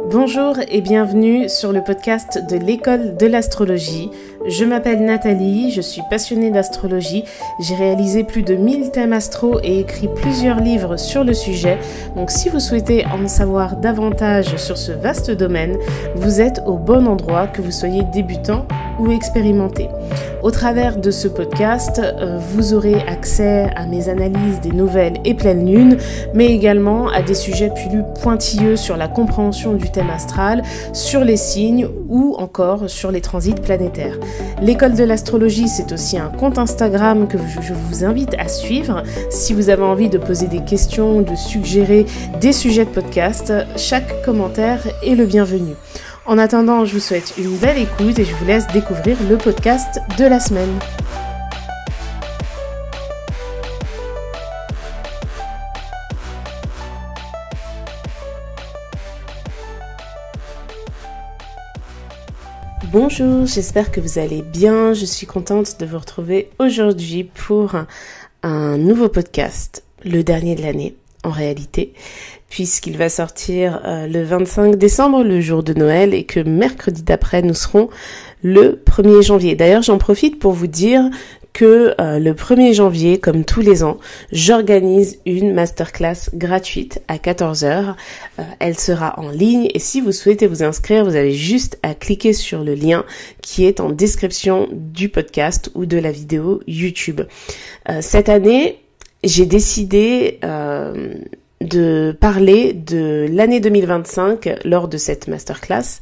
Bonjour et bienvenue sur le podcast de l'école de l'astrologie. Je m'appelle Nathalie, je suis passionnée d'astrologie. J'ai réalisé plus de 1000 thèmes astro et écrit plusieurs livres sur le sujet. Donc si vous souhaitez en savoir davantage sur ce vaste domaine, vous êtes au bon endroit, que vous soyez débutant ou expérimenté. Au travers de ce podcast, vous aurez accès à mes analyses des nouvelles et pleines lunes, mais également à des sujets plus pointilleux sur la compréhension du thème astral, sur les signes ou encore sur les transits planétaires. L'école de l'astrologie, c'est aussi un compte Instagram que je vous invite à suivre. Si vous avez envie de poser des questions, de suggérer des sujets de podcast, chaque commentaire est le bienvenu. En attendant, je vous souhaite une belle écoute et je vous laisse découvrir le podcast de la semaine. Bonjour, j'espère que vous allez bien. Je suis contente de vous retrouver aujourd'hui pour un nouveau podcast, le dernier de l'année en réalité, puisqu'il va sortir le 25 décembre, le jour de Noël, et que mercredi d'après, nous serons le 1er janvier. D'ailleurs, j'en profite pour vous dire que le 1er janvier, comme tous les ans, j'organise une masterclass gratuite à 14h. Elle sera en ligne et si vous souhaitez vous inscrire, vous avez juste à cliquer sur le lien qui est en description du podcast ou de la vidéo YouTube. Cette année, j'ai décidé de parler de l'année 2025 lors de cette masterclass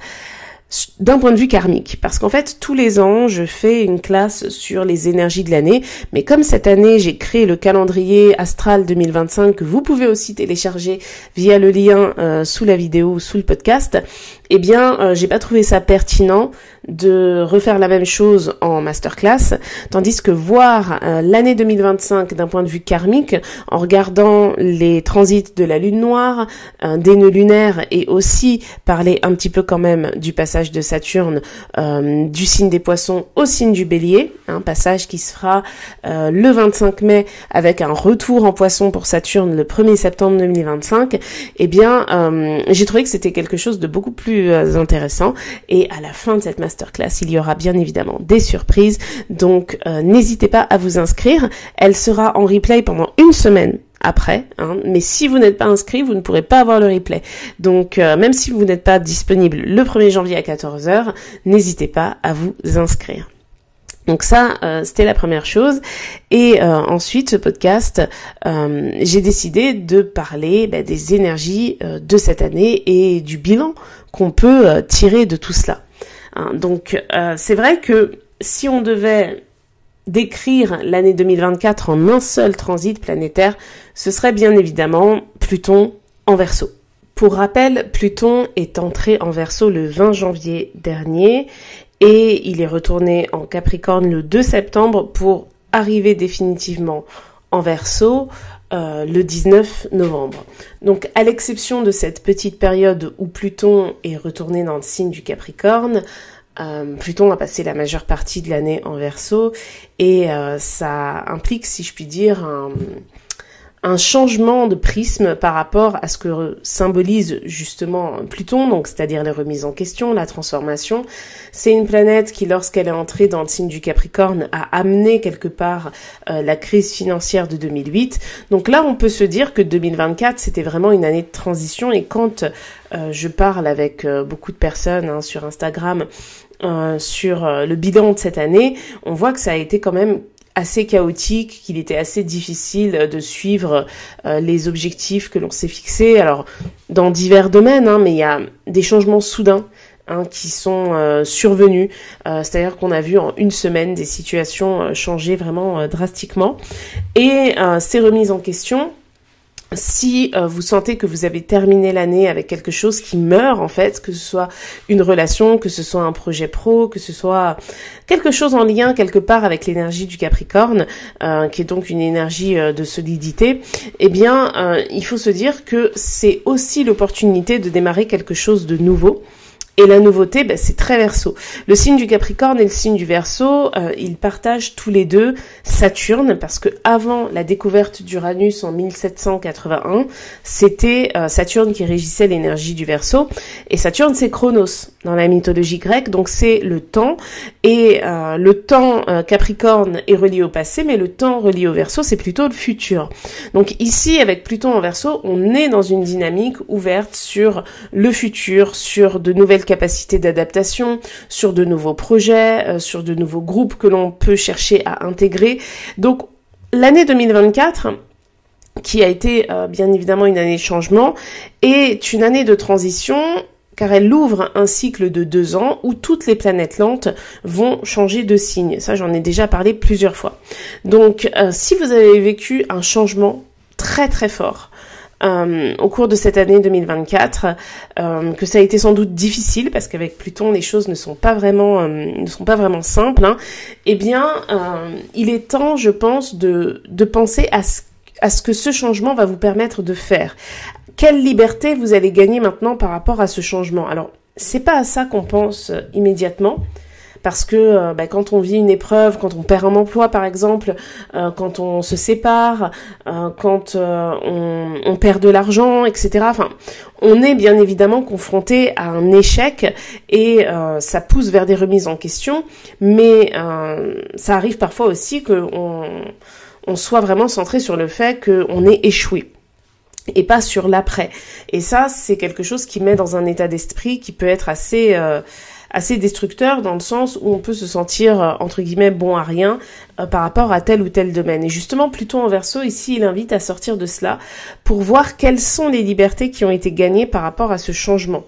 d'un point de vue karmique, parce qu'en fait tous les ans je fais une classe sur les énergies de l'année, mais comme cette année j'ai créé le calendrier astral 2025 que vous pouvez aussi télécharger via le lien sous la vidéo ou sous le podcast, eh bien j'ai pas trouvé ça pertinent de refaire la même chose en masterclass, tandis que voir l'année 2025 d'un point de vue karmique, en regardant les transits de la lune noire, des nœuds lunaires, et aussi parler un petit peu quand même du passage de Saturne du signe des poissons au signe du bélier, un passage qui se fera le 25 mai avec un retour en poisson pour Saturne le 1er septembre 2025, eh bien j'ai trouvé que c'était quelque chose de beaucoup plus intéressant, et à la fin de cette masterclass, il y aura bien évidemment des surprises, donc n'hésitez pas à vous inscrire. Elle sera en replay pendant une semaine après, mais si vous n'êtes pas inscrit, vous ne pourrez pas avoir le replay. Donc même si vous n'êtes pas disponible le 1er janvier à 14h, n'hésitez pas à vous inscrire. Donc ça, c'était la première chose. Et ensuite, ce podcast, j'ai décidé de parler des énergies de cette année et du bilan qu'on peut tirer de tout cela. Donc c'est vrai que si on devait décrire l'année 2024 en un seul transit planétaire, ce serait bien évidemment Pluton en Verseau. Pour rappel, Pluton est entré en Verseau le 20 janvier dernier et il est retourné en Capricorne le 2 septembre pour arriver définitivement en Verseau le 19 novembre. Donc à l'exception de cette petite période où Pluton est retourné dans le signe du Capricorne, Pluton a passé la majeure partie de l'année en Verseau et ça implique, si je puis dire, un changement de prisme par rapport à ce que symbolise justement Pluton, donc c'est-à-dire les remises en question, la transformation. C'est une planète qui, lorsqu'elle est entrée dans le signe du Capricorne, a amené quelque part la crise financière de 2008. Donc là, on peut se dire que 2024, c'était vraiment une année de transition, et quand je parle avec beaucoup de personnes sur Instagram sur le bilan de cette année, on voit que ça a été quand même assez chaotique, qu'il était assez difficile de suivre les objectifs que l'on s'est fixés. Alors, dans divers domaines, mais il y a des changements soudains qui sont survenus. C'est-à-dire qu'on a vu en une semaine des situations changer vraiment drastiquement. Et ces remises en question, si vous sentez que vous avez terminé l'année avec quelque chose qui meurt en fait, que ce soit une relation, que ce soit un projet pro, que ce soit quelque chose en lien quelque part avec l'énergie du Capricorne, qui est donc une énergie de solidité, eh bien il faut se dire que c'est aussi l'opportunité de démarrer quelque chose de nouveau. Et la nouveauté, c'est très Verseau. Le signe du Capricorne et le signe du Verseau, ils partagent tous les deux Saturne, parce que avant la découverte d'Uranus en 1781, c'était Saturne qui régissait l'énergie du Verseau. Et Saturne, c'est Chronos dans la mythologie grecque, donc c'est le temps. Et le temps Capricorne est relié au passé, mais le temps relié au Verseau, c'est plutôt le futur. Donc ici, avec Pluton en Verseau, on est dans une dynamique ouverte sur le futur, sur de nouvelles capacités d'adaptation, sur de nouveaux projets, sur de nouveaux groupes que l'on peut chercher à intégrer. Donc l'année 2024, qui a été bien évidemment une année de changement, est une année de transition, car elle ouvre un cycle de 2 ans où toutes les planètes lentes vont changer de signe. Ça, j'en ai déjà parlé plusieurs fois. Donc si vous avez vécu un changement très très fort au cours de cette année 2024, que ça a été sans doute difficile parce qu'avec Pluton les choses ne sont pas vraiment simples, eh bien il est temps, je pense, de penser à ce que ce changement va vous permettre de faire. Quelle liberté vous allez gagner maintenant par rapport à ce changement? Alors, c'est pas à ça qu'on pense immédiatement. Parce que quand on vit une épreuve, quand on perd un emploi par exemple, quand on se sépare, quand on perd de l'argent, etc. Enfin, on est bien évidemment confronté à un échec et ça pousse vers des remises en question, mais ça arrive parfois aussi qu'on soit vraiment centré sur le fait qu'on ait échoué et pas sur l'après. Et ça, c'est quelque chose qui met dans un état d'esprit qui peut être assez destructeur dans le sens où on peut se sentir, entre guillemets, bon à rien par rapport à tel ou tel domaine. Et justement, Pluton en Verseau, ici, il invite à sortir de cela pour voir quelles sont les libertés qui ont été gagnées par rapport à ce changement.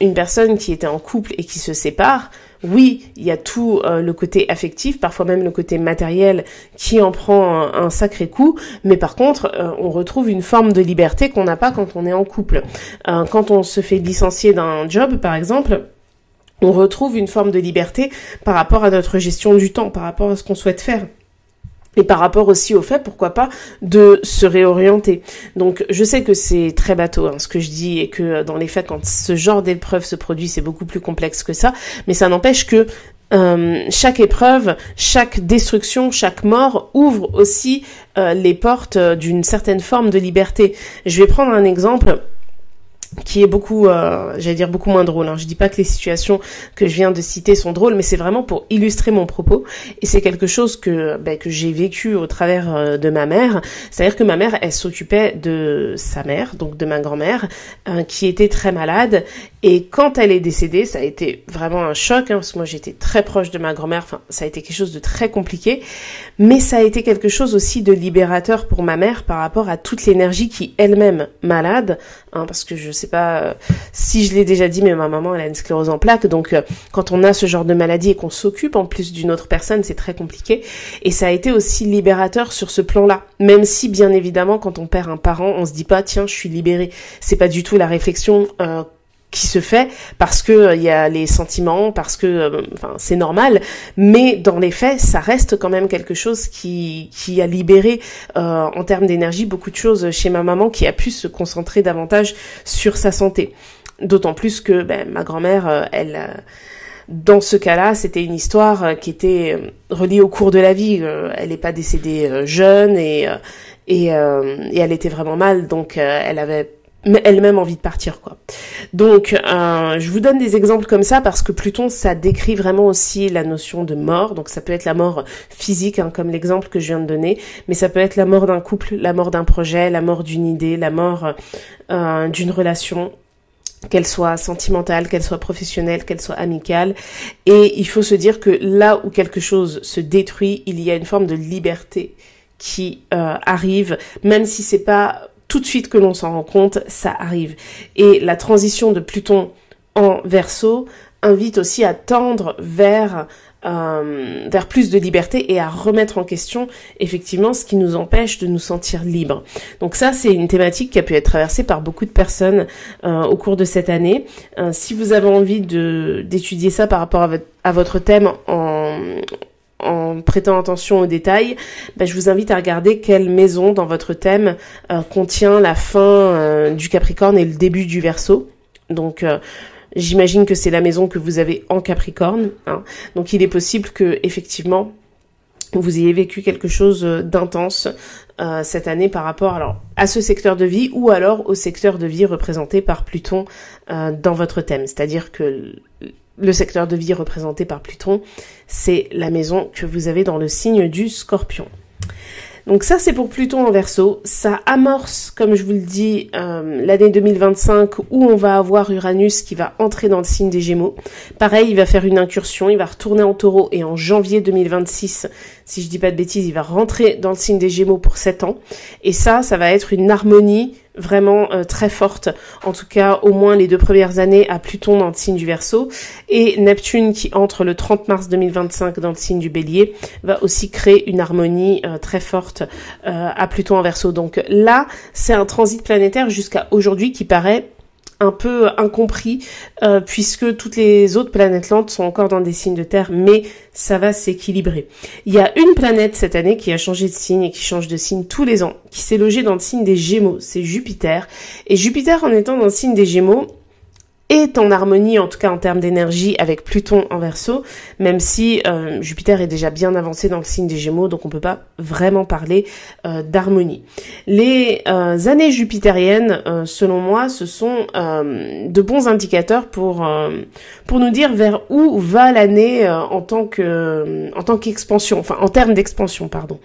Une personne qui était en couple et qui se sépare, oui, il y a tout le côté affectif, parfois même le côté matériel qui en prend un sacré coup, mais par contre, on retrouve une forme de liberté qu'on n'a pas quand on est en couple. Quand on se fait licencier d'un job, par exemple, on retrouve une forme de liberté par rapport à notre gestion du temps, par rapport à ce qu'on souhaite faire. Et par rapport aussi au fait, pourquoi pas, de se réorienter. Donc, je sais que c'est très bateau, ce que je dis, et que dans les faits, quand ce genre d'épreuve se produit, c'est beaucoup plus complexe que ça. Mais ça n'empêche que chaque épreuve, chaque destruction, chaque mort ouvre aussi les portes d'une certaine forme de liberté. Je vais prendre un exemple qui est beaucoup, beaucoup moins drôle. Je dis pas que les situations que je viens de citer sont drôles, mais c'est vraiment pour illustrer mon propos. Et c'est quelque chose que j'ai vécu au travers de ma mère. C'est-à-dire que ma mère, elle s'occupait de sa mère, donc de ma grand-mère, qui était très malade. Et quand elle est décédée, ça a été vraiment un choc, parce que moi j'étais très proche de ma grand-mère. Enfin, ça a été quelque chose de très compliqué. Mais ça a été quelque chose aussi de libérateur pour ma mère par rapport à toute l'énergie qui elle-même malade, parce que je sais pas si je l'ai déjà dit, mais ma maman elle a une sclérose en plaques, donc quand on a ce genre de maladie et qu'on s'occupe en plus d'une autre personne, c'est très compliqué. Et ça a été aussi libérateur sur ce plan-là, même si bien évidemment quand on perd un parent, on se dit pas tiens je suis libérée. C'est pas du tout la réflexion qui se fait parce que y a les sentiments, parce que c'est normal, mais dans les faits ça reste quand même quelque chose qui a libéré en termes d'énergie beaucoup de choses chez ma maman, qui a pu se concentrer davantage sur sa santé. D'autant plus que ma grand-mère dans ce cas-là, c'était une histoire qui était reliée au cours de la vie. Elle n'est pas décédée jeune et elle était vraiment mal, donc elle avait elle-même envie de partir, quoi. Donc, je vous donne des exemples comme ça parce que Pluton, ça décrit vraiment aussi la notion de mort. Donc, ça peut être la mort physique, comme l'exemple que je viens de donner, mais ça peut être la mort d'un couple, la mort d'un projet, la mort d'une idée, la mort d'une relation, qu'elle soit sentimentale, qu'elle soit professionnelle, qu'elle soit amicale. Et il faut se dire que là où quelque chose se détruit, il y a une forme de liberté qui arrive, même si c'est pas tout de suite que l'on s'en rend compte, ça arrive. Et la transition de Pluton en Verseau invite aussi à tendre vers plus de liberté et à remettre en question effectivement ce qui nous empêche de nous sentir libres. Donc ça, c'est une thématique qui a pu être traversée par beaucoup de personnes au cours de cette année. Si vous avez envie d'étudier ça par rapport à votre thème en prêtant attention aux détails, je vous invite à regarder quelle maison dans votre thème contient la fin du Capricorne et le début du Verseau. Donc J'imagine que c'est la maison que vous avez en Capricorne, hein. Donc il est possible que effectivement vous ayez vécu quelque chose d'intense cette année par rapport alors à ce secteur de vie ou alors au secteur de vie représenté par Pluton dans votre thème. C'est-à-dire que le secteur de vie représenté par Pluton, c'est la maison que vous avez dans le signe du Scorpion. Donc ça, c'est pour Pluton en Verseau. Ça amorce, comme je vous le dis, l'année 2025 où on va avoir Uranus qui va entrer dans le signe des Gémeaux. Pareil, il va faire une incursion, il va retourner en Taureau et en janvier 2026, si je dis pas de bêtises, il va rentrer dans le signe des Gémeaux pour 7 ans. Et ça va être une harmonie vraiment très forte, en tout cas au moins les 2 premières années à Pluton dans le signe du Verseau, et Neptune qui entre le 30 mars 2025 dans le signe du Bélier va aussi créer une harmonie très forte à Pluton en Verseau. Donc là, c'est un transit planétaire jusqu'à aujourd'hui qui paraît un peu incompris puisque toutes les autres planètes lentes sont encore dans des signes de terre, mais ça va s'équilibrer. Il y a une planète cette année qui a changé de signe et qui change de signe tous les ans, qui s'est logée dans le signe des Gémeaux, c'est Jupiter. Et Jupiter, en étant dans le signe des Gémeaux, est en harmonie, en tout cas en termes d'énergie, avec Pluton en Verseau, même si Jupiter est déjà bien avancé dans le signe des Gémeaux, donc on peut pas vraiment parler d'harmonie. Les années jupitériennes, selon moi, ce sont de bons indicateurs pour nous dire vers où va l'année en tant qu'expansion, enfin en termes d'expansion, pardon.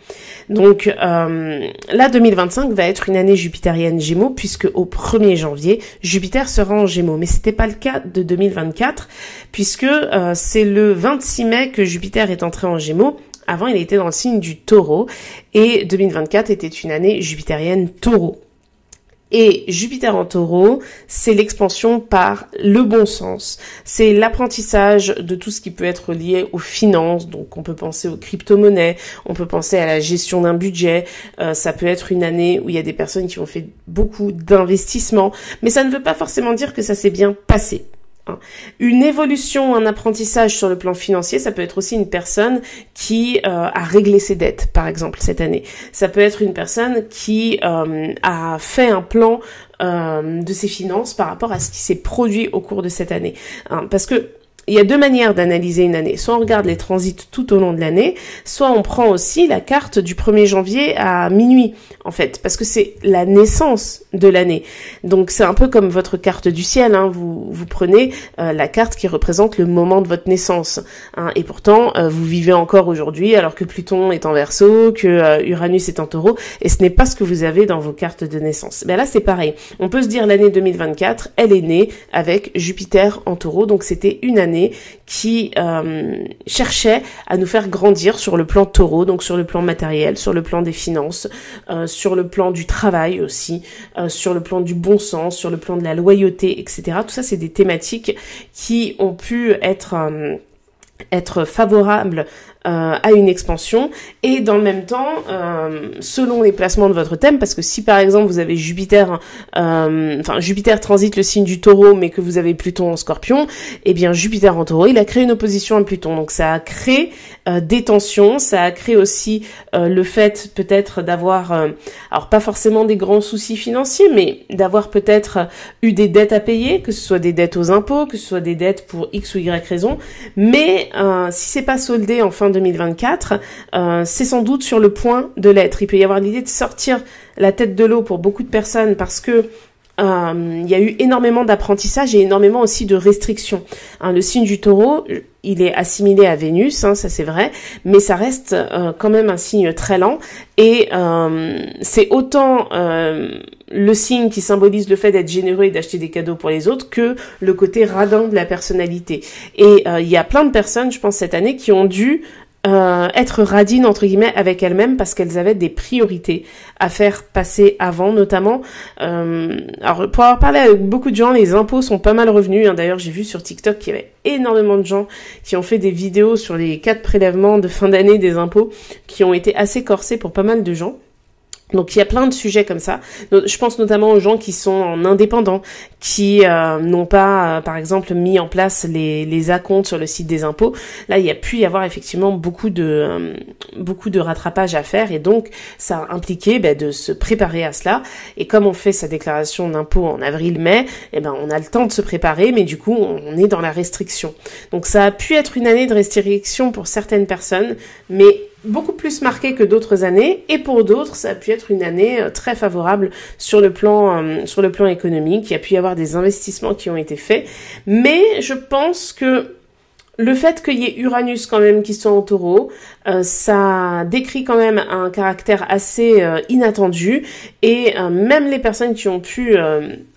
Donc là, 2025 va être une année jupitérienne Gémeaux, puisque au 1er janvier, Jupiter sera en Gémeaux, mais c'était pas le cas de 2024 puisque c'est le 26 mai que Jupiter est entré en Gémeaux. Avant, il était dans le signe du Taureau et 2024 était une année jupitérienne Taureau. Et Jupiter en Taureau, c'est l'expansion par le bon sens. C'est l'apprentissage de tout ce qui peut être lié aux finances. Donc, on peut penser aux crypto-monnaies, on peut penser à la gestion d'un budget. Ça peut être une année où il y a des personnes qui ont fait beaucoup d'investissements. Mais ça ne veut pas forcément dire que ça s'est bien passé. Une évolution, un apprentissage sur le plan financier, ça peut être aussi une personne qui a réglé ses dettes, par exemple, cette année. Ça peut être une personne qui a fait un plan de ses finances par rapport à ce qui s'est produit au cours de cette année. Parce que il y a 2 manières d'analyser une année. Soit on regarde les transits tout au long de l'année, soit on prend aussi la carte du 1er janvier à minuit, en fait, parce que c'est la naissance de l'année. Donc c'est un peu comme votre carte du ciel, hein. Vous prenez la carte qui représente le moment de votre naissance, hein. Et pourtant, vous vivez encore aujourd'hui alors que Pluton est en Verseau, que Uranus est en Taureau, et ce n'est pas ce que vous avez dans vos cartes de naissance. Ben là, c'est pareil. On peut se dire l'année 2024, elle est née avec Jupiter en Taureau, donc c'était une année qui cherchait à nous faire grandir sur le plan Taureau, donc sur le plan matériel, sur le plan des finances, sur le plan du travail aussi, sur le plan du bon sens, sur le plan de la loyauté, etc. Tout ça, c'est des thématiques qui ont pu être favorables à une expansion, et dans le même temps, selon les placements de votre thème, parce que si par exemple vous avez Jupiter transite le signe du Taureau, mais que vous avez Pluton en Scorpion, eh bien Jupiter en Taureau, il a créé une opposition à Pluton, donc ça a créé des tensions, ça a créé aussi le fait peut-être d'avoir, alors pas forcément des grands soucis financiers, mais d'avoir peut-être eu des dettes à payer, que ce soit des dettes aux impôts, que ce soit des dettes pour X ou Y raison, mais si c'est pas soldé en fin 2024, c'est sans doute sur le point de l'être. Il peut y avoir l'idée de sortir la tête de l'eau pour beaucoup de personnes parce que il y a eu énormément d'apprentissage et énormément aussi de restrictions. Le signe du Taureau, il est assimilé à Vénus, ça c'est vrai, mais ça reste quand même un signe très lent, et c'est autant le signe qui symbolise le fait d'être généreux et d'acheter des cadeaux pour les autres que le côté radin de la personnalité. Et il y a plein de personnes, je pense, cette année qui ont dû être radines entre guillemets avec elles-mêmes parce qu'elles avaient des priorités à faire passer avant, notamment alors pour avoir parlé avec beaucoup de gens, les impôts sont pas mal revenus, hein. D'ailleurs j'ai vu sur TikTok qu'il y avait énormément de gens qui ont fait des vidéos sur les 4 prélèvements de fin d'année des impôts qui ont été assez corsés pour pas mal de gens. Donc il y a plein de sujets comme ça. Je pense notamment aux gens qui sont en indépendant, qui n'ont pas, par exemple, mis en place les acomptes sur le site des impôts. Là, il y a pu y avoir effectivement beaucoup de rattrapage à faire, et donc ça a impliqué de se préparer à cela. Et comme on fait sa déclaration d'impôt en avril-mai, on a le temps de se préparer, mais du coup on est dans la restriction. Donc ça a pu être une année de restriction pour certaines personnes, mais beaucoup plus marquée que d'autres années, et pour d'autres, ça a pu être une année très favorable sur le plan économique. Il y a pu y avoir des investissements qui ont été faits, mais je pense que le fait qu'il y ait Uranus quand même qui soit en Taureau, ça décrit quand même un caractère assez inattendu, et même les personnes qui ont pu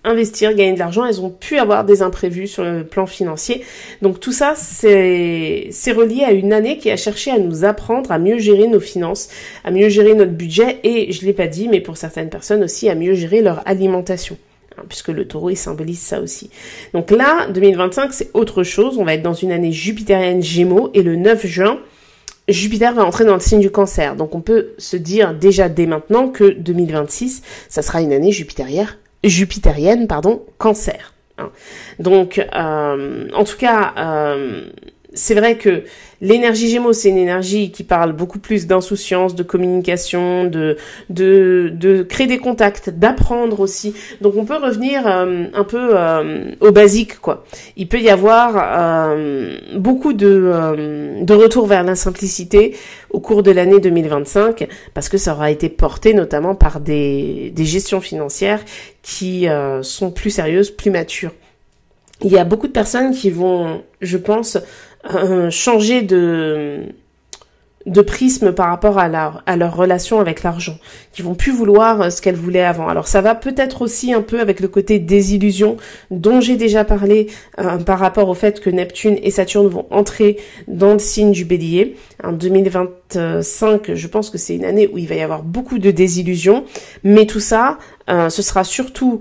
investir, gagner de l'argent, elles ont pu avoir des imprévus sur le plan financier. Donc tout ça, c'est relié à une année qui a cherché à nous apprendre à mieux gérer nos finances, à mieux gérer notre budget, et je l'ai pas dit, mais pour certaines personnes aussi, à mieux gérer leur alimentation, puisque le taureau, il symbolise ça aussi. Donc là, 2025, c'est autre chose. On va être dans une année jupitérienne Gémeaux, et le 9 juin, Jupiter va entrer dans le signe du Cancer. Donc on peut se dire déjà dès maintenant que 2026, ça sera une année jupitérienne, Cancer. Donc, en tout cas, c'est vrai que l'énergie Gémeaux, c'est une énergie qui parle beaucoup plus d'insouciance, de communication, de créer des contacts, d'apprendre aussi. Donc on peut revenir un peu au basique, quoi. Il peut y avoir beaucoup de retour vers la simplicité au cours de l'année 2025, parce que ça aura été porté notamment par des gestions financières qui sont plus sérieuses, plus matures. Il y a beaucoup de personnes qui vont, je pense, changer de prisme par rapport à leur relation avec l'argent, qui vont plus vouloir ce qu'elles voulaient avant. Alors ça va peut-être aussi un peu avec le côté désillusion dont j'ai déjà parlé par rapport au fait que Neptune et Saturne vont entrer dans le signe du Bélier. En 2025, je pense que c'est une année où il va y avoir beaucoup de désillusions, mais tout ça, ce sera surtout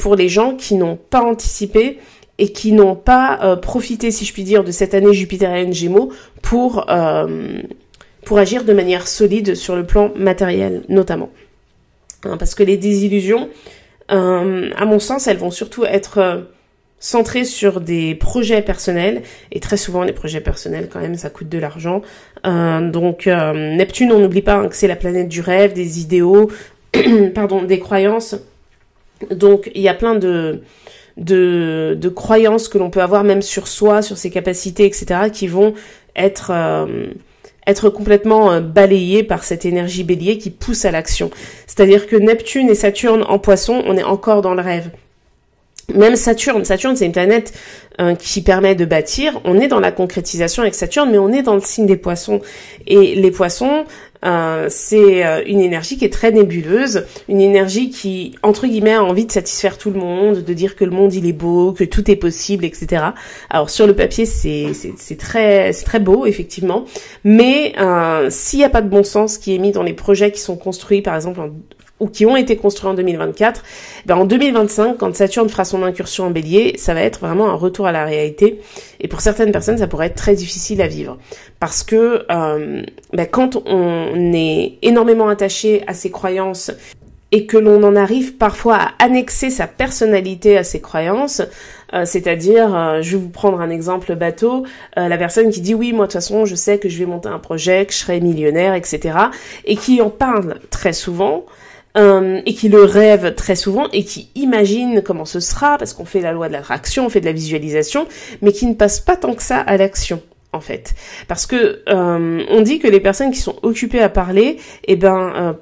pour les gens qui n'ont pas anticipé et qui n'ont pas profité, si je puis dire, de cette année jupitérienne Gémeaux pour agir de manière solide sur le plan matériel, notamment. Parce que les désillusions, à mon sens, elles vont surtout être centrées sur des projets personnels, et très souvent, les projets personnels, quand même, ça coûte de l'argent. Donc, Neptune, on n'oublie pas que c'est la planète du rêve, des idéaux, des croyances. Donc, il y a plein de croyances que l'on peut avoir même sur soi, sur ses capacités, etc., qui vont être complètement balayées par cette énergie Bélier qui pousse à l'action. C'est-à-dire que Neptune et Saturne en Poisson, on est encore dans le rêve. Même Saturne, c'est une planète qui permet de bâtir. On est dans la concrétisation avec Saturne, mais on est dans le signe des Poissons. Et les Poissons, c'est une énergie qui est très nébuleuse, une énergie qui, entre guillemets, a envie de satisfaire tout le monde, de dire que le monde il est beau, que tout est possible, etc. Alors sur le papier, c'est très beau, effectivement, mais s'il n'y a pas de bon sens qui est mis dans les projets qui sont construits, par exemple, ou qui ont été construits en 2024, en 2025, quand Saturne fera son incursion en Bélier, ça va être vraiment un retour à la réalité. Et pour certaines personnes, ça pourrait être très difficile à vivre. Parce que quand on est énormément attaché à ses croyances et que l'on en arrive parfois à annexer sa personnalité à ses croyances, c'est-à-dire, je vais vous prendre un exemple bateau, la personne qui dit oui, moi de toute façon, je sais que je vais monter un projet, que je serai millionnaire, etc., et qui en parle très souvent, et qui le rêve très souvent et qui imagine comment ce sera, parce qu'on fait la loi de l'attraction, on fait de la visualisation, mais qui ne passe pas tant que ça à l'action, en fait. Parce que on dit que les personnes qui sont occupées à parler,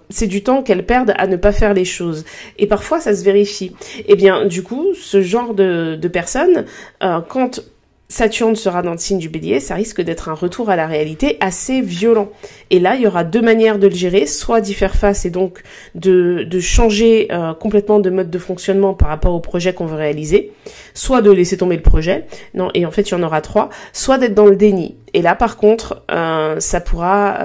c'est du temps qu'elles perdent à ne pas faire les choses. Et parfois, ça se vérifie. Et bien, du coup, ce genre de personnes, quand Saturne sera dans le signe du Bélier, ça risque d'être un retour à la réalité assez violent. Et là, il y aura deux manières de le gérer, soit d'y faire face et donc de changer complètement de mode de fonctionnement par rapport au projet qu'on veut réaliser, soit de laisser tomber le projet, et en fait il y en aura trois, soit d'être dans le déni. Et là par contre, ça pourra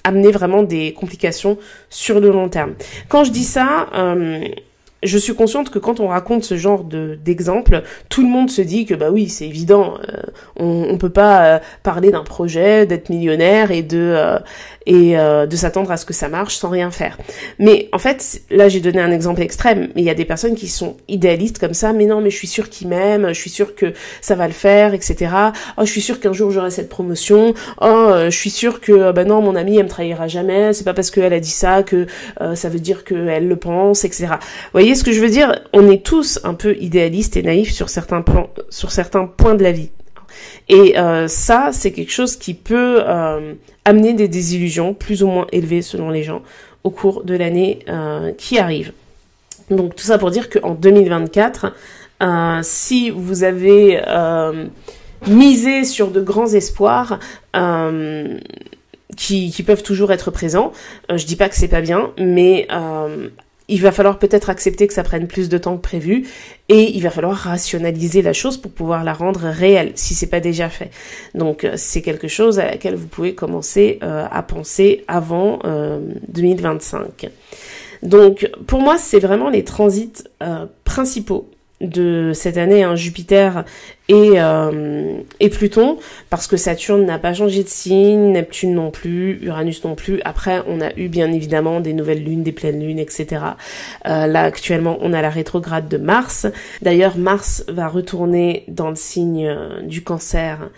amener vraiment des complications sur le long terme. Quand je dis ça, je suis consciente que quand on raconte ce genre d'exemple, tout le monde se dit que bah oui, c'est évident, on peut pas parler d'un projet, d'être millionnaire et de s'attendre à ce que ça marche sans rien faire. Mais en fait, là j'ai donné un exemple extrême, mais il y a des personnes qui sont idéalistes comme ça, mais non, mais je suis sûre qu'il m'aime, je suis sûre que ça va le faire, etc. Oh, je suis sûre qu'un jour j'aurai cette promotion. Oh, je suis sûre que bah non, mon amie elle me trahira jamais. C'est pas parce qu'elle a dit ça que ça veut dire qu'elle le pense, etc. Vous voyez ce que je veux dire? On est tous un peu idéalistes et naïfs sur certains points de la vie. Et ça, c'est quelque chose qui peut amener des désillusions plus ou moins élevées selon les gens au cours de l'année qui arrive. Donc tout ça pour dire qu'en 2024, si vous avez misé sur de grands espoirs qui peuvent toujours être présents, je dis pas que c'est pas bien, mais il va falloir peut-être accepter que ça prenne plus de temps que prévu et il va falloir rationaliser la chose pour pouvoir la rendre réelle si c'est pas déjà fait. Donc c'est quelque chose à laquelle vous pouvez commencer à penser avant 2025. Donc pour moi c'est vraiment les transits principaux de cette année, hein, Jupiter et Pluton, parce que Saturne n'a pas changé de signe, Neptune non plus, Uranus non plus. Après, on a eu bien évidemment des nouvelles lunes, des pleines lunes, etc. Là, actuellement, on a la rétrograde de Mars. D'ailleurs, Mars va retourner dans le signe du Cancer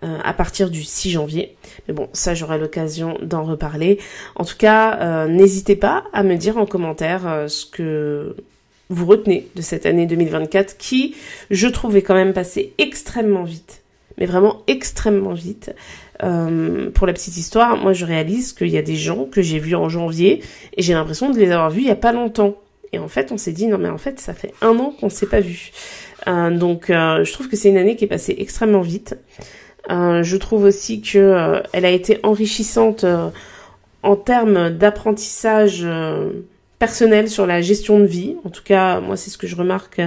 à partir du 6 janvier. Mais bon, ça, j'aurai l'occasion d'en reparler. En tout cas, n'hésitez pas à me dire en commentaire ce que vous retenez de cette année 2024 qui, je trouve, est quand même passée extrêmement vite. Mais vraiment extrêmement vite. Pour la petite histoire, moi je réalise qu'il y a des gens que j'ai vus en janvier et j'ai l'impression de les avoir vus il y a pas longtemps. Et en fait, on s'est dit, non mais en fait, ça fait 1 an qu'on ne s'est pas vus. Donc je trouve que c'est une année qui est passée extrêmement vite. Je trouve aussi que elle a été enrichissante en termes d'apprentissage personnel sur la gestion de vie. En tout cas, moi, c'est ce que je remarque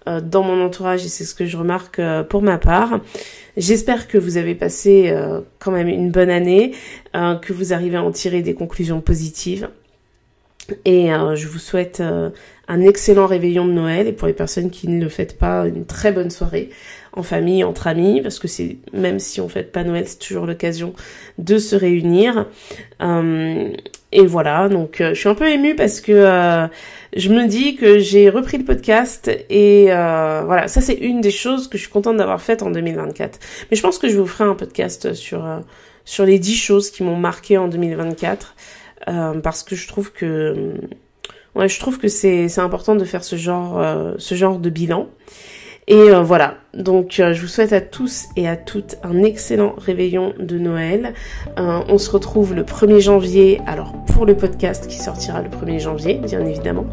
dans mon entourage et c'est ce que je remarque pour ma part. J'espère que vous avez passé quand même une bonne année, que vous arrivez à en tirer des conclusions positives. Et je vous souhaite un excellent réveillon de Noël et pour les personnes qui ne le fêtent pas, une très bonne soirée en famille, entre amis, parce que c'est même si on fête pas Noël, c'est toujours l'occasion de se réunir. Et voilà, donc je suis un peu émue parce que je me dis que j'ai repris le podcast et voilà, ça c'est une des choses que je suis contente d'avoir faites en 2024. Mais je pense que je vous ferai un podcast sur les 10 choses qui m'ont marqué en 2024 parce que je trouve que c'est important de faire ce genre de bilan. Et voilà, donc je vous souhaite à tous et à toutes un excellent réveillon de Noël. On se retrouve le 1er janvier, alors pour le podcast qui sortira le 1er janvier, bien évidemment,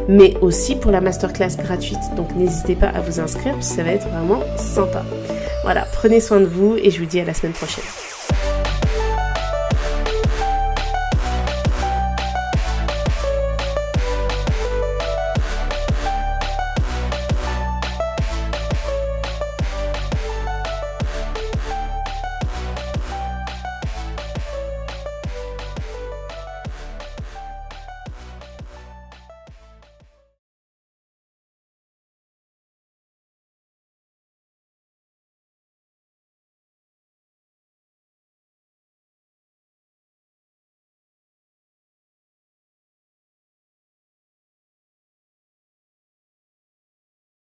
mais aussi pour la masterclass gratuite. Donc n'hésitez pas à vous inscrire, parce que ça va être vraiment sympa. Voilà, prenez soin de vous et je vous dis à la semaine prochaine.